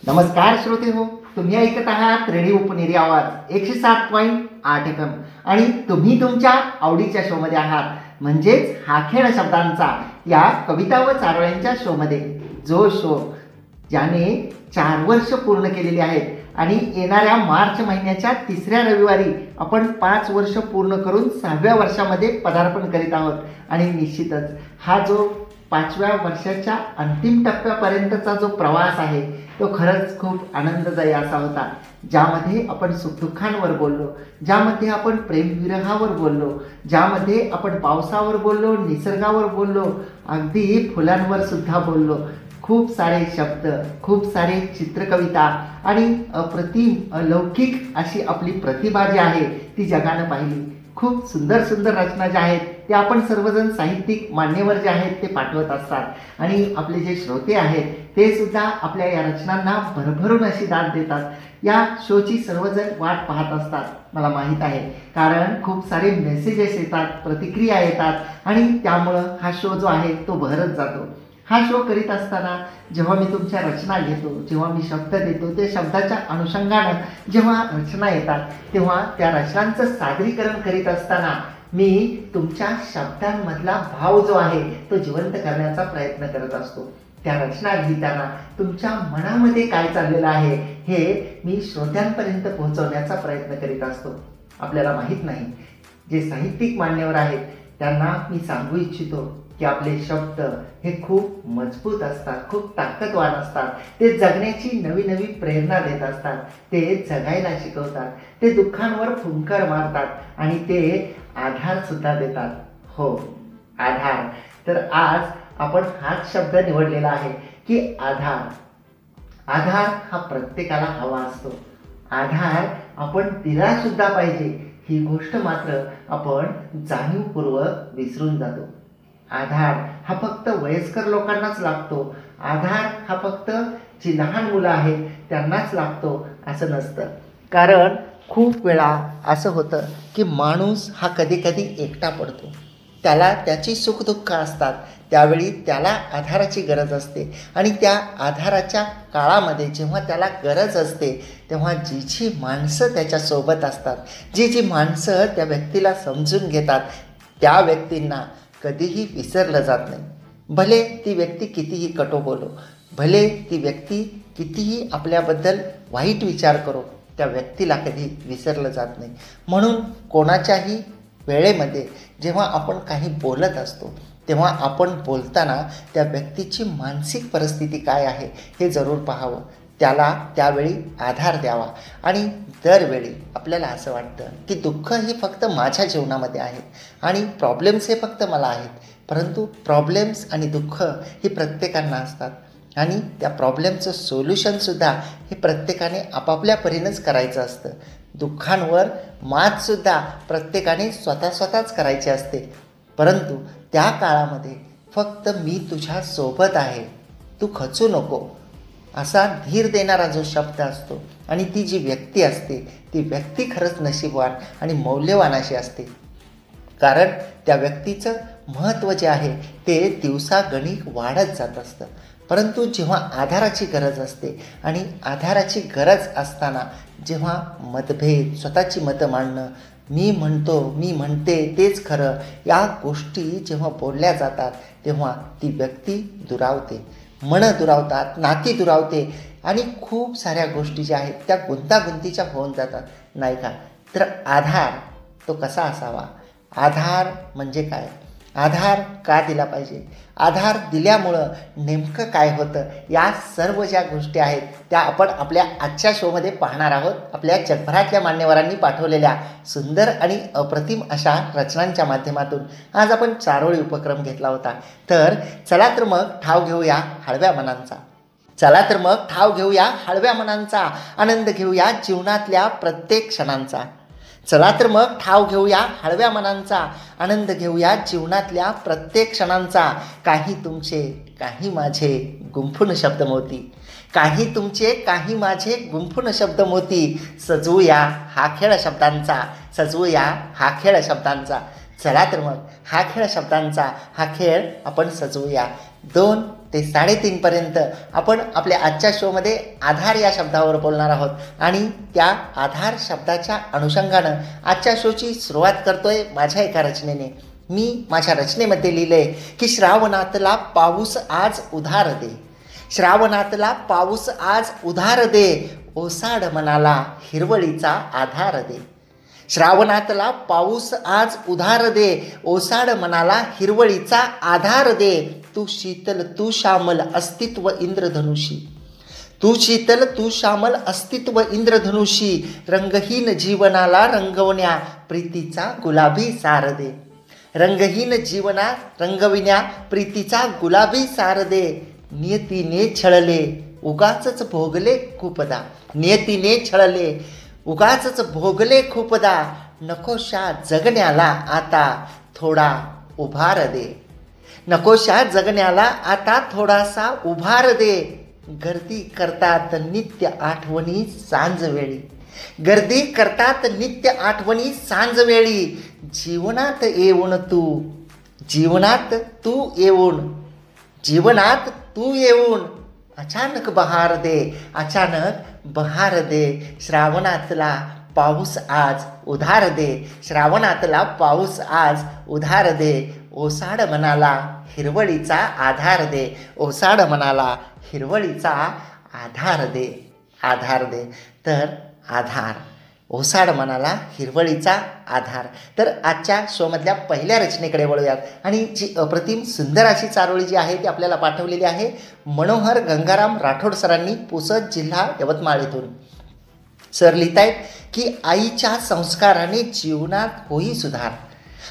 नमस्कार श्रोते हो, तुम्ही ऐकत आहात रेडिओ पुणेरी आवाज 107.8 FM आणि तुम्ही तुमच्या आवडीच्या शोमध्ये आहात, म्हणजेच हा खेळ शब्दांचा या कविता व चारोळ्यांच्या शोमध्ये. जो शो ज्याने 4 वर्ष पूर्ण केलेली आहेत आणि येणाऱ्या मार्च महिन्याच्या 3ऱ्या रविवारी आपण 5 वर्ष पूर्ण करून 6व्या वर्षामध्ये पदार्पण करीत आहोत. आणि निश्चितच हा जो 5व्या वर्षाच्या अंतिम टप्प्यापर्यंतचा जो प्रवास आहे तो खरंच खूप आनंददायी असा होता, ज्यामध्ये आपण सुखदुःखांवर बोललो, ज्यामध्ये आपण प्रेमविरहावर बोललो, ज्यामध्ये आपण पावसावर बोललो, निसर्गावर बोललो, अगदी फुलांवर सुद्धा बोललो. खूप सारे शब्द, खूप सारे चित्रकविता आणि अप्रतिम अलौकिक अशी आपली प्रतिभा जी आहे ती जगानं पाहिली. खूप सुंदर सुंदर रचना ज्या आहेत ते आपण सर्वजण साहित्यिक मान्यवर जे आहेत ते पाठवत असतात आणि आपले जे श्रोते आहेत ते सुद्धा आपल्या या रचनांना भरभरून अशी दाद देतात. या शोची सर्वजण वाट पाहत असतात, मला माहीत आहे, कारण खूप सारे मेसेजेस येतात, प्रतिक्रिया येतात आणि त्यामुळं हा शो जो आहे तो बहरत जातो. हा शो करीत असताना जेव्हा मी तुमच्या रचना घेतो, जेव्हा मी शब्द देतो, ते शब्दाच्या अनुषंगानं जेव्हा रचना येतात तेव्हा त्या रचनांचं सादरीकरण करीत असताना मी तुमच्या शब्दांमधला भाव जो आहे तो जिवंत करण्याचा प्रयत्न करत असतो. त्या रचना लिहिताना तुमच्या मनामध्ये काय चाललेलं आहे हे मी श्रोत्यांपर्यंत पोहोचवण्याचा प्रयत्न करीत असतो. आपल्याला माहीत नाही, जे साहित्यिक मान्यवर आहेत त्यांना मी सांगू इच्छितो की आपले शब्द हे खूप मजबूत असतात, खूप ताकदवान असतात. ते जगण्याची नवी नवी प्रेरणा देत असतात, ते जगायला शिकवतात, ते दुःखांवर फुंकर मारतात आणि ते आधार सुद्धा देतात. हो, आधार. तर आज आपण हाच शब्द निवडलेला आहे की आधार. आधार हा प्रत्येकाला हवा असतो. आधार आपण दिला सुद्धा पाहिजे, ही गोष्ट मात्र आपण जाणीवपूर्वक विसरून जातो. आधार हा फक्त वयस्कर लोकांनाच लागतो, आधार हा फक्त जी लहान मुलं आहेत त्यांनाच लागतो असं नसतं. कारण खूप वेळा असं होतं की माणूस हा कधी कधी एकटा पडतो, त्याला त्याची सुखदुःख असतात, त्यावेळी त्याला आधाराची गरज असते आणि त्या आधाराच्या काळामध्ये जेव्हा त्याला गरज असते तेव्हा जी जी माणसं त्याच्यासोबत असतात, जी जी माणसं त्या व्यक्तीला समजून घेतात, त्या व्यक्तींना कधीही विसरलं जात नाही. भले ती व्यक्ती कितीही कटू बोलो, भले ती व्यक्ती कितीही आपल्याबद्दल वाईट विचार करो, त्या व्यक्तीला कधी विसरलं जात नाही. म्हणून कोणाच्याही वेळेमध्ये जेव्हा आपण काही बोलत असतो तेव्हा आपण बोलताना त्या व्यक्तीची मानसिक परिस्थिती काय आहे हे जरूर पाहावं, त्याला त्यावेळी आधार द्यावा. आणि दरवेळी आपल्याला असं वाटतं की दुःख हे फक्त माझ्या जीवनामध्ये आहेत आणि प्रॉब्लेम्स हे फक्त मला आहेत, परंतु प्रॉब्लेम्स आणि दुःख हे प्रत्येकांना असतात आणि त्या प्रॉब्लेमचं सोल्युशनसुद्धा हे प्रत्येकाने आपापल्या परीनंच करायचं असतं. दुःखांवर मातसुद्धा प्रत्येकाने स्वतःच करायची असते. परंतु त्या काळामध्ये फक्त मी तुझ्या सोबत आहे, तू खचू नको, असा धीर देणारा जो शब्द असतो आणि ती जी व्यक्ती असते ती व्यक्ती खरंच नशीबवान आणि मौल्यवान अशी असते. कारण त्या व्यक्तीचं महत्त्व जे आहे ते दिवसागणिक वाढत जात असतं. परंतु जेव्हा आधाराची गरज असते आणि आधाराची गरज असताना जेव्हा मतभेद, स्वतःची मतं मांडणं, मी म्हणतो, मी म्हणते तेच खरं, या गोष्टी जेव्हा बोलल्या जातात तेव्हा ती व्यक्ती दुरावते, मनं दुरावतात, नाती दुरावते आणि खूप साऱ्या गोष्टी ज्या आहेत त्या गुंतागुंतीच्या होऊन जातात, नाही का? तर आधार तो कसा असावा? आधार म्हणजे काय? आधार का दिला पाहिजे? आधार दिल्यामुळं नेमकं काय होतं? या सर्व ज्या गोष्टी आहेत त्या आपण आपल्या आजच्या शोमध्ये पाहणार आहोत. आपल्या जगभरातल्या मान्यवरांनी पाठवलेल्या सुंदर आणि अप्रतिम अशा रचनांच्या माध्यमातून आज आपण चारोळी उपक्रम घेतला होता. तर चला तर मग ठाव घेऊया हळव्या मनांचा. चला तर मग ठाव घेऊया हळव्या मनांचा, आनंद घेऊया जीवनातल्या प्रत्येक क्षणांचा. चला तर मग ठाव घेऊया हळव्या मनांचा, आनंद घेऊया जीवनातल्या प्रत्येक क्षणांचा. काही तुमचे, काही माझे गुंफून शब्द मोती, काही तुमचे, काही माझे गुंफून शब्द मोती. सजवूया हा खेळ शब्दांचा, सजवूया हा खेळ शब्दांचा. चला तर मग हा खेळ शब्दांचा, हा खेळ आपण सजवूया. 2 ते 3:30 पर्यंत आपण आपल्या आजच्या शोमध्ये आधार या शब्दावर बोलणार आहोत आणि त्या आधार शब्दाच्या अनुषंगानं आजच्या शोची सुरुवात करतोय माझ्या एका रचनेने. मी माझ्या रचनेमध्ये लिहिलंय की श्रावणातला पाऊस आज उधार दे, श्रावणातला पाऊस आज उधार दे, ओसाड मनाला हिरवळीचा आधार दे. श्रावणातला पाऊस आज उधार दे, ओसाड मनाला हिरवळीचा आधार दे. तू शीतल तू श्यामल अस्तित्व इंद्रधनुषी, तू शीतल तू श्यामल अस्तित्व इंद्रधनुषी, रंगहीन जीवनाला रंगवण्या प्रीतीचा गुलाबी सार दे, रंगहीन जीवना रंगविण्या प्रीतीचा गुलाबी सार दे. नियतीने छळले उगाचच भोगले खूपदा, नियतीने छळले उगाचच भोगले खूपदा, नकोशा जगण्याला आता थोडा उभार दे, नकोशा जगण्याला आता थोडासा उभार दे. गर्दी करतात नित्य आठवणी सांजवेळी, गर्दी करतात नित्य आठवणी सांजवेळी, जीवनात येऊन तू, जीवनात तू येऊन, जीवनात तू येऊन अचानक बहार दे, अचानक बहार दे. श्रावणातला पाऊस आज उधार दे, श्रावणातला पाऊस आज उधार दे, ओसाड मनाला हिरवळीचा आधार दे, ओसाड मनाला हिरवळीचा आधार दे, आधार दे. तर आधार, ओसाड मनाला हिरवळीचा आधार. तर आजच्या शोमधल्या पहिल्या रचनेकडे वळूयात आणि जी अप्रतिम सुंदर अशी चारोळी जी आहे ती आपल्याला पाठवलेली आहे मनोहर गंगाराम राठोड सरांनी, पुसद, जिल्हा यवतमाळ येथून. सर लिहित आहेत की आईच्या संस्काराने जीवनात होई सुधार,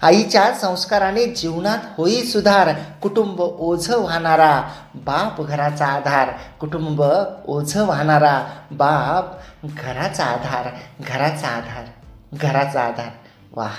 आईच्या संस्काराने जीवनात होई सुधार, कुटुंब ओझं वाहणारा बाप घराचा आधार, कुटुंब ओझं वाहणारा बाप घराचा आधार, घराचा आधार, घराचा आधार. वाह.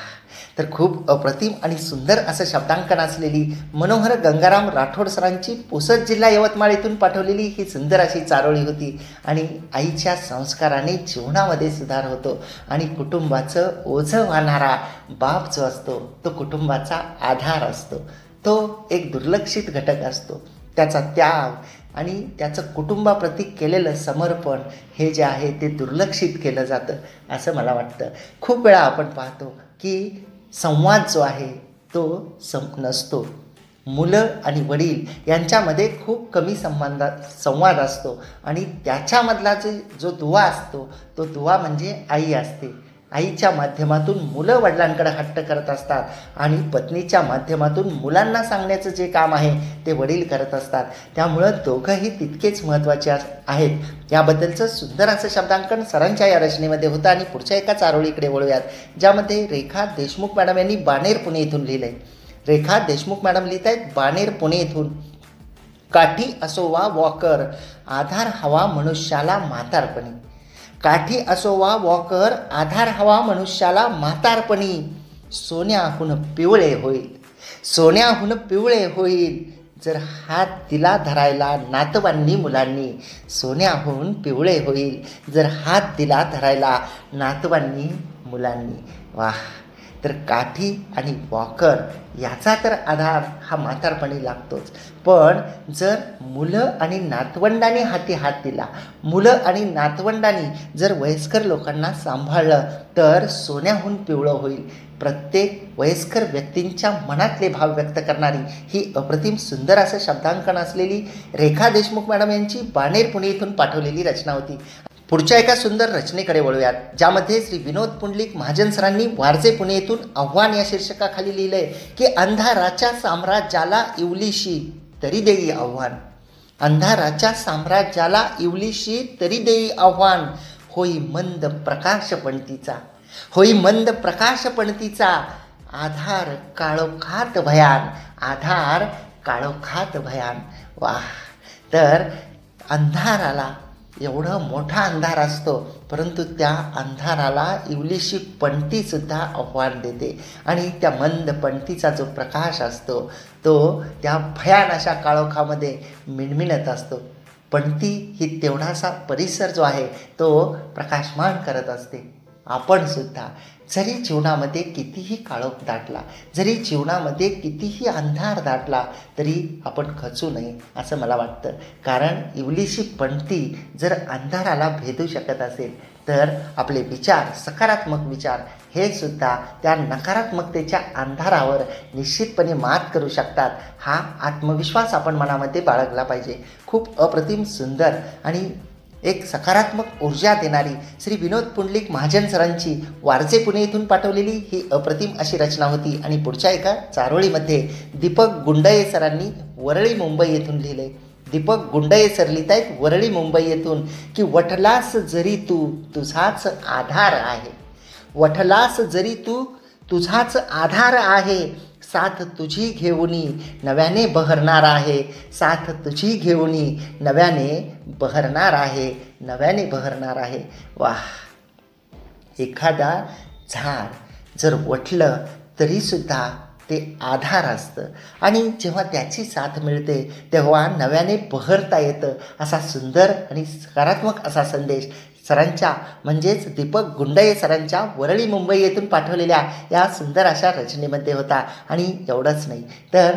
तर खूप अप्रतिम आणि सुंदर असं शब्दांकन असलेली मनोहर गंगाराम राठोड सरांची पुसद, जिल्हा यवतमाळ येथून पाठवलेली ही सुंदर अशी चारोळी होती. आणि आईच्या संस्काराने जीवनामध्ये सुधार होतो आणि कुटुंबाचं ओझं वाहणारा बाप जो असतो तो कुटुंबाचा आधार असतो, तो एक दुर्लक्षित घटक असतो. त्याचा त्याग आणि त्याचं कुटुंबाप्रती केलेलं समर्पण हे जे आहे ते दुर्लक्षित केलं जातं असं मला वाटतं. खूप वेळा आपण पाहतो की संवाद जो आहे तो नसतो. मुलं आणि वडील यांच्यामध्ये खूप कमी संवाद असतो आणि त्याच्यामधला जो दुवा असतो तो दुवा म्हणजे आई असते. आईच्या माध्यमातून मुलं वडिलांकडे हट्ट करत असतात आणि पत्नीच्या माध्यमातून मुलांना सांगण्याचं जे काम आहे ते वडील करत असतात. त्यामुळं दोघंही तितकेच महत्त्वाचे आहेत. याबद्दलचं सुंदर असं शब्दांकन सरांच्या या रचनेमध्ये होतं. आणि पुढच्या एका चारोळीकडे वळूयात ज्यामध्ये रेखा देशमुख मॅडम यांनी बाणेर, पुणे येथून लिहिलं आहे. रेखा देशमुख मॅडम लिहित आहेत बाणेर, पुणे येथून. काठी असो वा वॉकर, आधार हवा मनुष्याला म्हातारपणी, काठी असो वा वॉकर, आधार हवा मनुष्याला म्हातारपणी, सोन्याहून पिवळे होईल, सोन्याहून पिवळे होईल, जर हात दिला धरायला नातवांनी मुलांनी, सोन्याहून पिवळे होईल, जर हात दिला धरायला नातवांनी मुलांनी. वाह. तर काठी आणि वॉकर याचा तर आधार हा म्हातारपणी लागतोच, पण जर मुलं आणि नातवंडांनी हाती हात दिला, मुलं आणि नातवंडांनी जर वयस्कर लोकांना सांभाळलं तर सोन्याहून पिवळं होईल. प्रत्येक वयस्कर व्यक्तींच्या मनातले भाव व्यक्त करणारी ही अप्रतिम सुंदर असं शब्दांकन असलेली रेखा देशमुख मॅडम यांची बाणेर, पुणे इथून पाठवलेली रचना होती. पुढच्या एका सुंदर रचनेकडे वळूयात ज्यामध्ये श्री विनोद पुंडलिक महाजन सरांनी वारजे, पुणे येथून आव्हान या शीर्षकाखाली लिहिलंय की अंधाराच्या साम्राज्याला इवलीशी तरी देई आव्हान, अंधाराच्या साम्राज्याला इवलीशी तरी देई आव्हान, होई मंद प्रकाश पणतीचा, होई मंद प्रकाश पणतीचा, आधार काळोखात भयान, आधार काळोखात भयान. वाह. तर अंधाराला एवढा मोठा अंधार असतो परंतु त्या अंधाराला इवलीशी पणतीसुद्धा आव्हान देते आणि त्या मंद पणतीचा जो प्रकाश असतो तो त्या भयान अशा काळोखामध्ये मिणमिणत असतो. पणती ही तेवढासा परिसर जो आहे तो प्रकाशमान करत असते. आपण सुद्धा जरी जीवनामध्ये कितीही काळोख दाटला, जरी जीवनामध्ये कितीही अंधार दाटला, तरी आपण खचू नये असं मला वाटतं. कारण इवलीशी पणती जर अंधाराला भेदू शकत असेल तर आपले विचार, सकारात्मक विचार हे सुद्धा त्या नकारात्मकतेच्या अंधारावर निश्चितपणे मात करू शकतात. हा आत्मविश्वास आपण मनामध्ये बाळगला पाहिजे. खूप अप्रतिम सुंदर आणि एक सकारात्मक ऊर्जा देणारी श्री विनोद पुंडलिक महाजन सरांची वारजे पुणे येथून पाठवलेली ही अप्रतिम अशी रचना होती. आणि पुढच्या एका चारोळीमध्ये दीपक गुंडये सरांनी वरळी मुंबई येथून लिहिले. दीपक गुंडये सर लिहित आहेत वरळी मुंबई येथून की वठलास जरी तू तुझाच आधार आहे, वठलास जरी तू तुझाच आधार आहे, साथ तुझी घेऊनी नव्याने बहरणार आहे, साथ तुझी घेऊनी नव्याने बहरणार आहे, नव्याने बहरणार आहे. वाह! एखादा झाड जर वठलं तरीसुद्धा ते आधार असतं आणि जेव्हा त्याची साथ मिळते तेव्हा नव्याने बहरता येतं. असा सुंदर आणि सकारात्मक असा संदेश सरांच्या म्हणजेच दीपक गुंडये सरांच्या वरळी मुंबई येथून पाठवलेल्या या सुंदर अशा रचनेमध्ये होता. आणि एवढंच नाही तर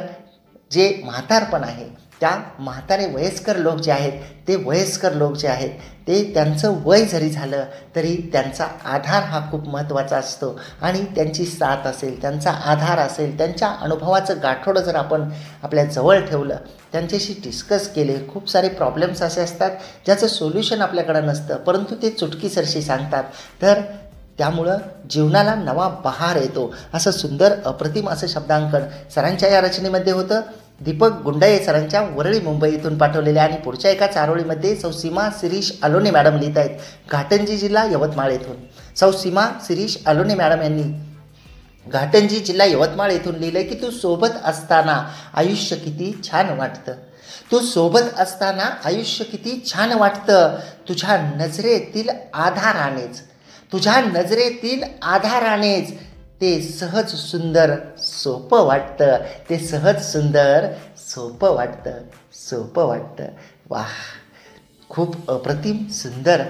जे म्हातारपण आहे, त्या म्हातारे वयस्कर लोक जे आहेत, ते वयस्कर लोक जे आहेत ते त्यांचं वय जरी झालं तरी त्यांचा आधार हा खूप महत्त्वाचा असतो. आणि त्यांची साथ असेल, त्यांचा आधार असेल, त्यांच्या अनुभवाचं गाठोडं जर आपण आपल्या जवळ ठेवलं, त्यांच्याशी डिस्कस केले, खूप सारे प्रॉब्लेम्स असे असतात ज्याचं सोल्युशन आपल्याकडं नसतं परंतु ते चुटकीसरशी सांगतात, तर त्यामुळं जीवनाला नवा बहार येतो. असं सुंदर अप्रतिम असं शब्दांकन सरांच्या या रचनेमध्ये होतं. दीपक गुंडये सरांच्या वरळी मुंबई इथून पाठवलेल्या. आणि पुढच्या एका चारोळीमध्ये सौ सीमा शिरीष अलोने मॅडम लिहित आहेत घाटंजी जिल्हा यवतमाळ येथून. सौ सीमा शिरीष अलोने मॅडम यांनी घाटंजी जिल्हा यवतमाळ येथून लिहिलं की तू सोबत असताना आयुष्य किती छान वाटतं, तू सोबत असताना आयुष्य किती छान वाटतं, तुझ्या नजरेतील आधारानेच, तुझ्या नजरेतील आधारानेच ते सहज सुंदर सोपं वाटतं, ते सहज सुंदर सोपं वाटतं, सोपं वाटतं. वाह! खूप अप्रतिम सुंदर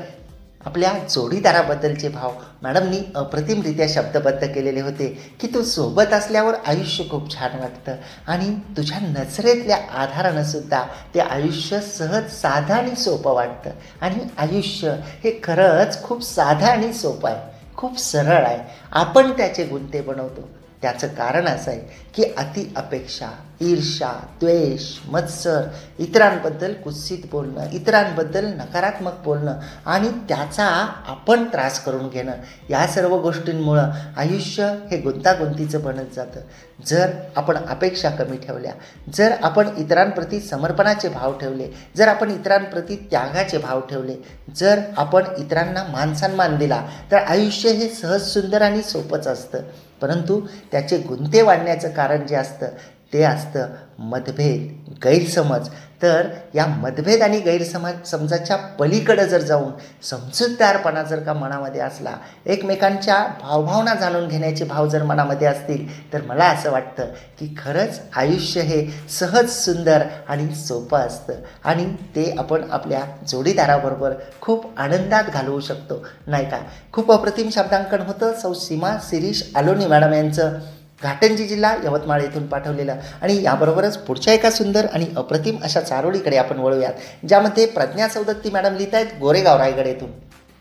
आपल्या जोडीदाराबद्दलचे भाव मॅडमनी अप्रतिमरित्या शब्दबद्ध केलेले होते की तू सोबत असल्यावर आयुष्य खूप छान वाटतं आणि तुझ्या नजरेतल्या आधारानं सुद्धा ते आयुष्य सहज साधं आणि सोपं वाटतं. आणि आयुष्य हे खरंच खूप साधं आणि सोपं आहे, खूप सरळ आहे. आपण त्याचे गुंते बनवतो. त्याचं कारण असं आहे की अति अपेक्षा, ईर्ष्या, द्वेष, मत्सर, इतरांबद्दल कुत्सित बोलणं, इतरांबद्दल नकारात्मक बोलणं आणि त्याचा आपण त्रास करून घेणं, या सर्व गोष्टींमुळं आयुष्य हे गुंतागुंतीचं बनत जातं. जर आपण अपेक्षा कमी ठेवल्या, जर आपण इतरांप्रती समर्पणाचे भाव ठेवले, जर आपण इतरांप्रती त्यागाचे भाव ठेवले, जर आपण इतरांना मानसन्मान दिला तर आयुष्य हे सहज सुंदर आणि सोपंच असतं. परंतु त्याचे गुंते वाढण्याचं कारण जे असतं ते असतं मतभेद, गैरसमज. तर या मतभेद आणि गैरसमजाच्या पलीकडं जर जाऊन समजूतदारपणा जर का मनामध्ये असला, एकमेकांच्या भावभावना जाणून घेण्याचे भाव जर मनामध्ये असतील, तर मला असं वाटतं की खरंच आयुष्य हे सहज सुंदर आणि सोपं असतं आणि ते आपण आपल्या जोडीदाराबरोबर खूप आनंदात घालवू शकतो, नाही का? खूप अप्रतिम शब्दांकन होतं सौ सीमा शिरीष अलोने मॅडम यांचं घाटंजी जिल्हा यवतमाळ येथून पाठवलेलं. आणि याबरोबरच पुढच्या एका सुंदर आणि अप्रतिम अशा चारोळीकडे आपण वळूयात, ज्यामध्ये प्रज्ञा सौदत्ती मॅडम लिहित आहेत गोरेगाव रायगड येथून.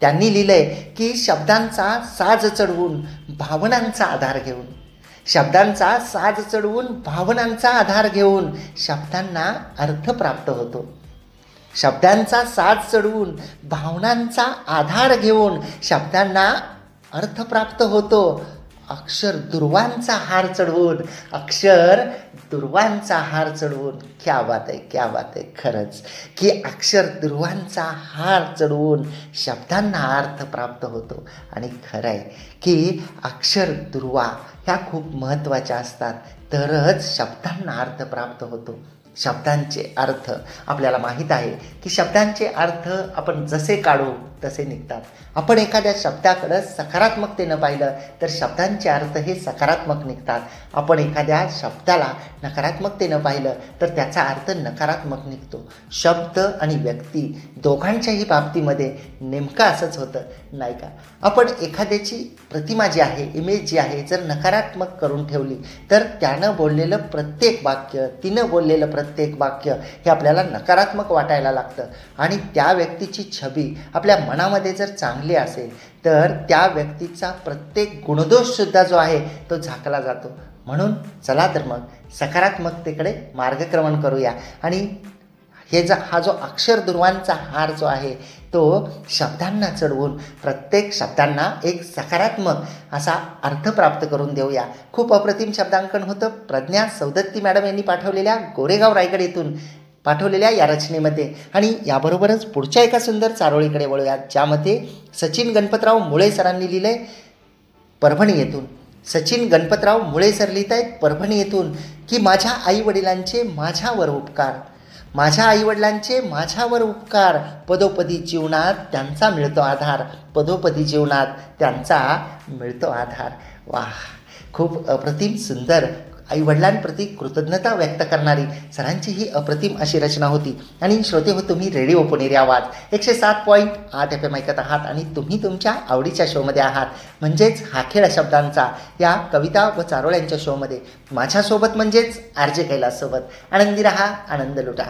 त्यांनी लिहिलंय की शब्दांचा साज चढवून भावनांचा आधार घेऊन, शब्दांचा साज चढवून भावनांचा आधार घेऊन शब्दांना अर्थ प्राप्त होतो. शब्दांचा साज चढवून भावनांचा आधार घेऊन शब्दांना अर्थ प्राप्त होतो. अक्षर दुर्वांचा हार चढवून, अक्षर दुर्वांचा हार चढवून. क्या बात आहे, क्या बात आहे. खरंच की अक्षर दुर्वांचा हार चढवून शब्दांना अर्थ प्राप्त होतो. आणि खरं आहे की अक्षर दुर्वा ह्या खूप महत्त्वाच्या असतात, तरच शब्दांना अर्थ प्राप्त होतो. शब्दांचे अर्थ आपल्याला माहीत आहे की शब्दांचे अर्थ आपण जसे काढू तसे निघतात. आपण एखाद्या शब्दाकडं सकारात्मकतेनं पाहिलं तर शब्दांचे अर्थ हे सकारात्मक निघतात. आपण एखाद्या शब्दाला नकारात्मकतेनं पाहिलं तर त्याचा अर्थ नकारात्मक निघतो. शब्द आणि व्यक्ती दोघांच्याही बाबतीमध्ये नेमकं असंच होतं, नाही का? आपण एखाद्याची प्रतिमा जी आहे, इमेज जी आहे, जर नकारात्मक करून ठेवली तर त्यानं बोललेलं प्रत्येक वाक्य, तिनं बोललेलं प्रत्येक वाक्य हे आपल्याला नकारात्मक वाटायला लागतं. आणि त्या व्यक्तीची छबी आपल्या मनामध्ये जर चांगली असेल तर त्या व्यक्तीचा प्रत्येक गुणदोषसुद्धा जो आहे तो झाकला जातो. म्हणून चला तर मग सकारात्मकतेकडे मार्गक्रमण करूया आणि हा जो अक्षर दुर्वांचा हार जो आहे तो शब्दांना चढवून प्रत्येक शब्दांना एक सकारात्मक असा अर्थ प्राप्त करून देऊया. खूप अप्रतिम शब्दांकन होतं प्रज्ञा सौदत्ती मॅडम यांनी पाठवलेल्या गोरेगाव रायगड येथून पाठवलेल्या या रचनेमध्ये. आणि याबरोबरच पुढच्या एका सुंदर चारोळीकडे वळूयात, ज्यामध्ये सचिन गणपतराव मुळे सरांनी लिहिलं आहे परभणी येथून. सचिन गणपतराव मुळे सर लिहित आहेत परभणी येथून की माझ्या आईवडिलांचे माझ्यावर उपकार, माझ्या आईवडिलांचे माझ्यावर उपकार, पदोपदी जीवनात त्यांचा मिळतो आधार, पदोपदी जीवनात त्यांचा मिळतो आधार. वाह, खूप अप्रतिम सुंदर आईवडिलांप्रती कृतज्ञता व्यक्त करणारी सरांची ही अप्रतिम अशी रचना होती. आणि श्रोते हो, तुम्ही रेडिओ पुणेरी आवाज 107.8 FM ऐकत आहात आणि तुम्ही तुमच्या आवडीच्या शोमध्ये आहात, म्हणजेच हा खेळ शब्दांचा या कविता व चारोळ्यांच्या शोमध्ये माझ्यासोबत म्हणजेच RJ कैलाससोबत. आनंदी रहा, आनंद लुटा.